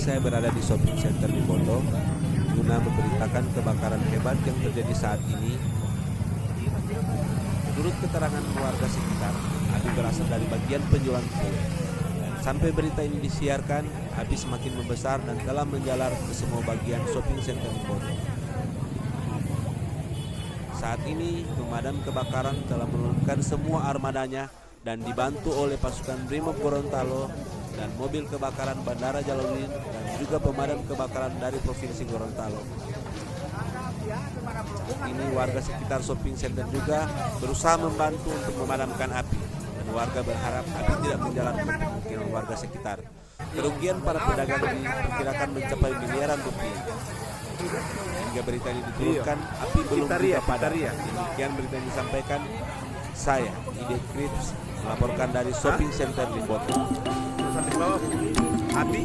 saya berada di shopping center di Bondo guna memberitakan kebakaran hebat yang terjadi saat ini. Menurut keterangan warga sekitar, api berasal dari bagian penjualan kue. Sampai berita ini disiarkan, api semakin membesar dan telah menjalar ke semua bagian shopping center di Bondo. Saat ini, pemadam kebakaran telah menurunkan semua armadanya dan dibantu oleh pasukan Brimob Gorontalo dan mobil kebakaran Bandara Jaloluddin dan juga pemadam kebakaran dari Provinsi Gorontalo. Ini warga sekitar shopping center juga berusaha membantu untuk memadamkan api dan warga berharap api tidak menjalar ke pemukiman warga sekitar. Kerugian para pedagang ini diperkirakan mencapai miliaran rupiah. Hingga berita ini diturunkan, api belum juga padam. Demikian berita yang disampaikan saya, Ide Krips, melaporkan dari shopping center di Bondo. Sampai bawah api